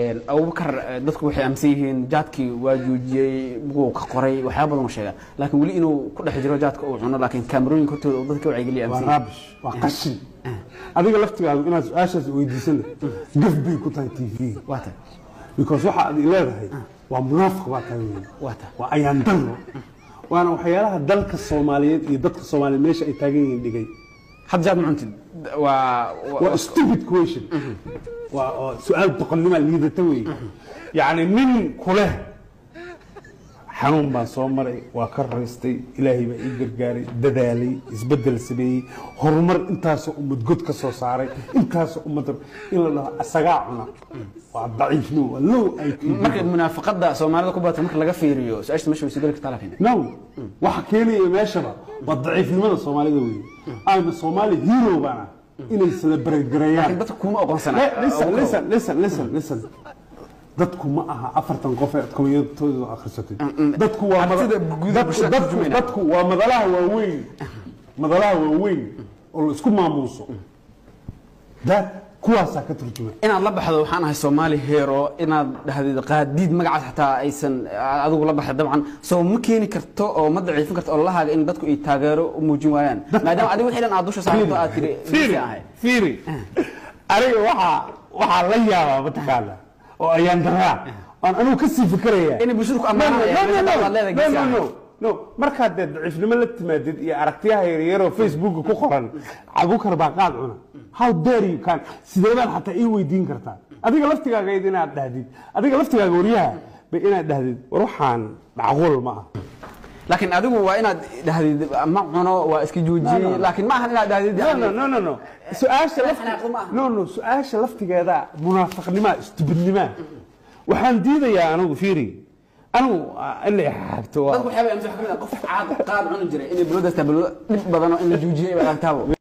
أو بكر دتك وحي أمسيهن جاتكي واجوجي بقو كقري وحاب الله مشيئا لكن ولي إنه كل حجرة جاتك أو عنا لكن كاميرون كنت ضدك وعي لي أمسي ورابش وقشن هذيك لفتي قال أنا أشهد ويديسن قفبي كنت تي في واتا because واحد إلهي ومنافق واتا وأيان دلو وأنا وحيالها دلك الصوماليين يدك الصوماليين ليش أي تاجين دقي حد جاب معنتد stupid question وسؤال تقلما اللي توي يعني من كله حنون بان صومري وكرستي إلهي بقى يقرقاري ددالي يسبدل سبي هرمر انتاس أمد قد كسو صاري انتاس أمد إلا الله أساقعنا وضعيف نو لو أي marka munaafiqada Soomaalida ku baatan marka laga fiiriyo saashta meesha way sidoo kale talafin no waxa keenay meeshaba wadciifnimada Soomaalida weey aan Soomaali hero bana inay celebrate gareeyaan dadku kuma aqoonsana listen dadku ma aha afartan qof ee community-tooda akhrisatay dadku waa madalaha waaweyn oo isku maamuuso dad kuwaas ka turjumay inaad la baxdo waxaan ahay Soomaali hero inaad dhahdid qaadiid magacaas xataa aysan adigu la baxdo dabcan soo ma keeni karto oo ma daciifin karto Allahaaga in dadku ay taageero u muujin waayaan maadaama adigu wixii aad dusha saarto aad tiri fiiri ariga waxa la yaabaa mataqaana oo ayaan daraa aan ka sii fikraya in bulshadu ku amaanayaan no marka daciifnimo la timaadid iyo aragtiyaha yaryar oo Facebook ku qoran abu karba qaad cuna how dare you can sideedan hatta ii weydiin kartaa adiga laftigaaga inaad dhahdid adiga laftigaaga wariyaha bay inaad dhahdid ruuxan macquul ma ah laakiin adigu waa inaad dhahdid ma cuno waa iska joojiye laakiin ma aha inaad dhahdid no su'aasha laftigeeda munaafiqnimo istibidnimo waxaan diidayaa anigu fiiri anigu in la xagto dadku waxay amsax kamid qof caad qaad cun jiray in bulada tablo dib badan oo in la joojiye baa taabo